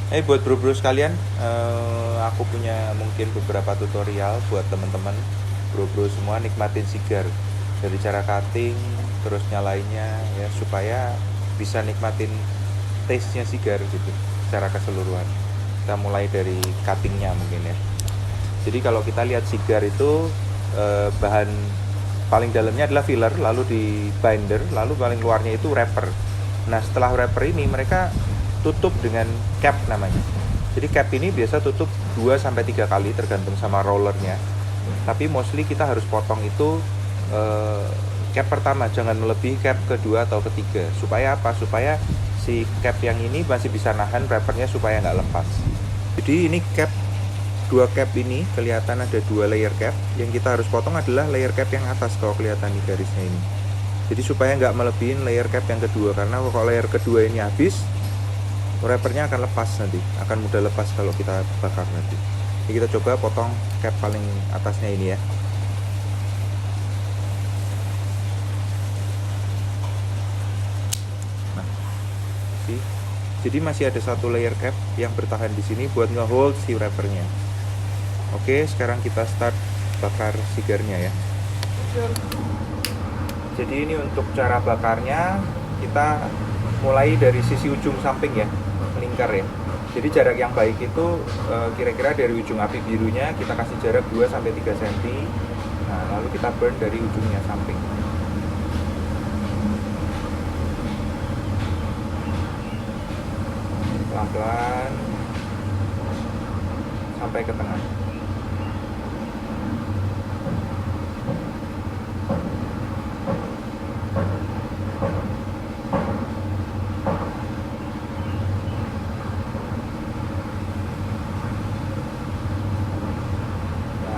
Buat bro-bro sekalian, aku punya mungkin beberapa tutorial buat teman-teman bro-bro semua nikmatin sigar dari cara cutting terus nyalainnya ya supaya bisa nikmatin taste-nya sigar gitu secara keseluruhan. Kita mulai dari cuttingnya mungkin ya. Jadi kalau kita lihat sigar itu bahan paling dalamnya adalah filler, lalu di binder, lalu paling luarnya itu wrapper. Nah setelah wrapper ini mereka tutup dengan cap namanya. Jadi cap ini biasa tutup 2-3 kali tergantung sama rollernya. Tapi mostly kita harus potong itu cap pertama, jangan melebihi cap kedua atau ketiga. Supaya apa? Supaya si cap yang ini masih bisa nahan wrappernya supaya nggak lepas. Jadi ini cap, dua cap ini kelihatan ada dua layer cap. Yang kita harus potong adalah layer cap yang atas, kalau kelihatan di garisnya ini. Jadi supaya nggak melebihin layer cap yang kedua, karena kalau layer kedua ini habis, wrappernya akan lepas nanti, akan mudah lepas kalau kita bakar nanti. Jadi kita coba potong cap paling atasnya ini ya. Nah, jadi masih ada satu layer cap yang bertahan di sini buat ngehold si wrappernya. Oke, sekarang kita start bakar sigarnya ya. Jadi ini untuk cara bakarnya, kita mulai dari sisi ujung samping ya, melingkar ya. Jadi jarak yang baik itu kira-kira dari ujung api birunya kita kasih jarak 2-3 cm. Nah, lalu kita burn dari ujungnya samping. Pelan-pelan sampai ke tengah.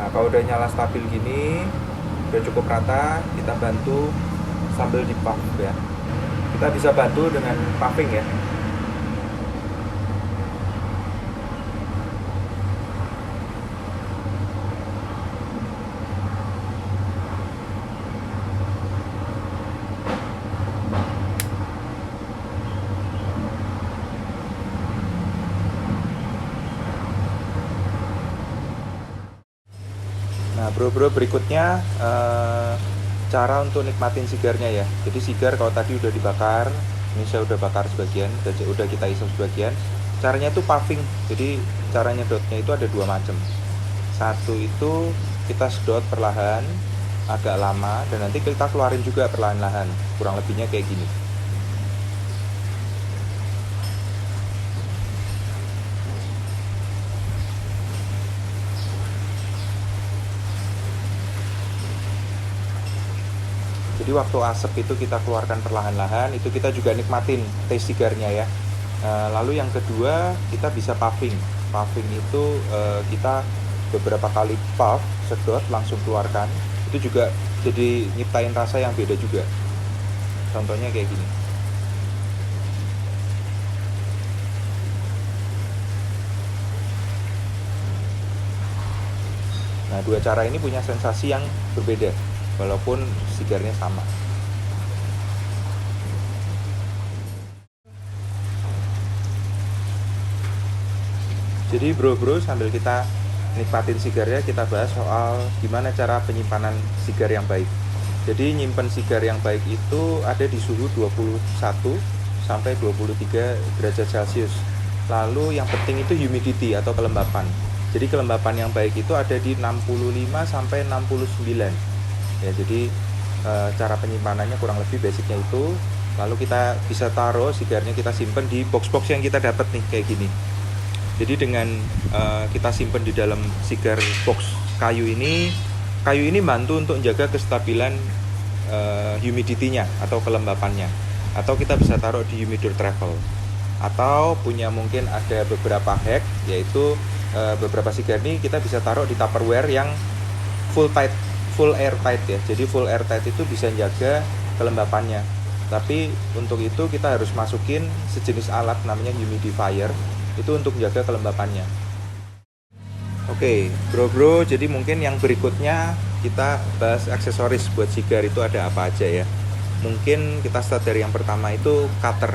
Kalau udah nyala stabil gini, udah cukup rata, kita bantu sambil di puff ya. Kita bisa bantu dengan puffing ya. Nah bro-bro, berikutnya cara untuk nikmatin sigarnya ya. Jadi sigar kalau tadi udah dibakar, ini saya udah bakar sebagian, udah kita isep sebagian. Caranya itu puffing. Jadi cara nyedotnya itu ada dua macam. Satu itu kita sedot perlahan, agak lama, dan nanti kita keluarin juga perlahan-lahan. Kurang lebihnya kayak gini. Jadi waktu asap itu kita keluarkan perlahan-lahan, itu kita juga nikmatin taste sigarnya ya. Lalu yang kedua kita bisa puffing. Puffing itu kita beberapa kali puff, sedot, langsung keluarkan. Itu juga jadi nyiptain rasa yang beda juga. Contohnya kayak gini. Nah dua cara ini punya sensasi yang berbeda, walaupun sigarnya sama. Jadi bro-bro, sambil kita nikmatin sigarnya, kita bahas soal gimana cara penyimpanan sigar yang baik. Jadi nyimpen sigar yang baik itu ada di suhu 21 sampai 23 derajat Celcius. Lalu yang penting itu humidity atau kelembapan. Jadi kelembapan yang baik itu ada di 65 sampai 69. Ya, jadi cara penyimpanannya kurang lebih basicnya itu. Lalu kita bisa taruh sigarnya, kita simpen di box-box yang kita dapat nih kayak gini. Jadi dengan kita simpen di dalam sigar box kayu ini bantu untuk menjaga kestabilan humidity-nya atau kelembapannya. Atau kita bisa taruh di humidor travel. Atau punya mungkin ada beberapa hack, yaitu beberapa sigar ini kita bisa taruh di tupperware yang full airtight ya. Jadi full airtight itu bisa jaga kelembapannya. Tapi untuk itu kita harus masukin sejenis alat namanya humidifier, itu untuk menjaga kelembapannya. Oke bro, jadi mungkin yang berikutnya kita bahas aksesoris buat sigar itu ada apa aja ya. Mungkin kita start dari yang pertama itu cutter.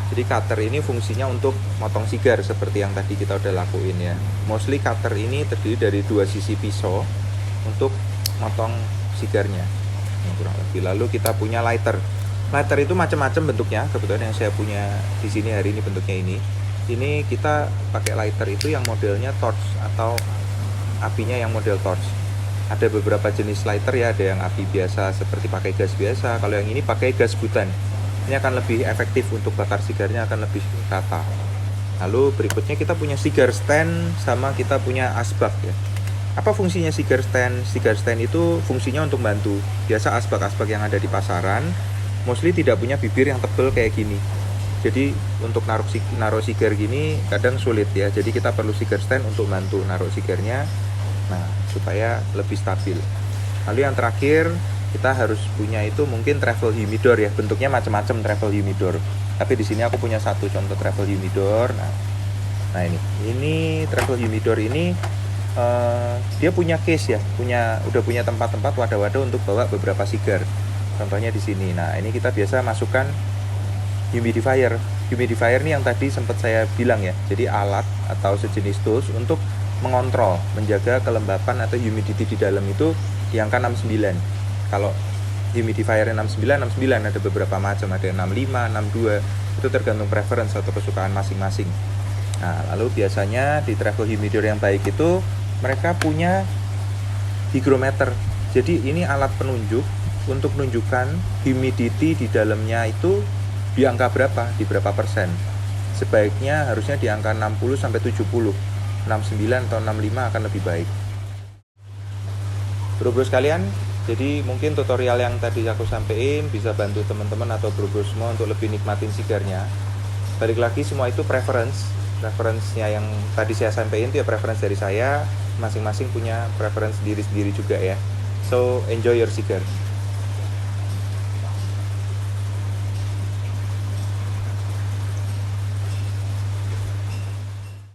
Jadi cutter ini fungsinya untuk motong sigar seperti yang tadi kita udah lakuin ya. Mostly cutter ini terdiri dari 2 sisi pisau untuk motong sigarnya. Kurang lebih. Lalu kita punya lighter. Lighter itu macam-macam bentuknya. Kebetulan yang saya punya di sini hari ini bentuknya ini. Ini kita pakai lighter itu yang modelnya torch atau apinya yang model torch. Ada beberapa jenis lighter ya, ada yang api biasa seperti pakai gas biasa. Kalau yang ini pakai gas butan. Ini akan lebih efektif untuk bakar sigarnya, akan lebih rata. Lalu berikutnya kita punya cigar stand sama kita punya asbak ya. Apa fungsinya cigar stand? Cigar stand itu fungsinya untuk bantu. Biasa asbak-asbak yang ada di pasaran mostly tidak punya bibir yang tebal kayak gini. Jadi untuk naruh sigar gini kadang sulit ya. Jadi kita perlu cigar stand untuk bantu naruh sigarnya. Nah, supaya lebih stabil. Lalu yang terakhir kita harus punya itu mungkin travel humidor ya, bentuknya macam-macam travel humidor. Tapi di sini aku punya satu contoh travel humidor. Nah ini travel humidor ini dia punya case ya, udah punya tempat-tempat wadah-wadah untuk bawa beberapa sigar. Contohnya di sini. Nah ini kita biasa masukkan humidifier. Humidifier ini yang tadi sempat saya bilang ya. Jadi alat atau sejenis tools untuk mengontrol, menjaga kelembapan atau humidity di dalam itu di angka 69. Kalau humidifier 69 ada beberapa macam, ada 65, 62, itu tergantung preference atau kesukaan masing-masing. Nah, lalu biasanya di travel humidor yang baik itu mereka punya hygrometer. Jadi ini alat penunjuk untuk menunjukkan humidity di dalamnya itu di angka berapa, di berapa persen. Sebaiknya harusnya di angka 60 sampai 70. 69 atau 65 akan lebih baik. Bro-bro sekalian, jadi mungkin tutorial yang tadi aku sampaikan bisa bantu teman-teman atau bro-bro semua untuk lebih nikmatin sigarnya. Balik lagi semua itu preference-nya yang tadi saya sampaikan itu ya preference dari saya. Masing-masing punya preference sendiri-sendiri juga ya. So enjoy your cigar.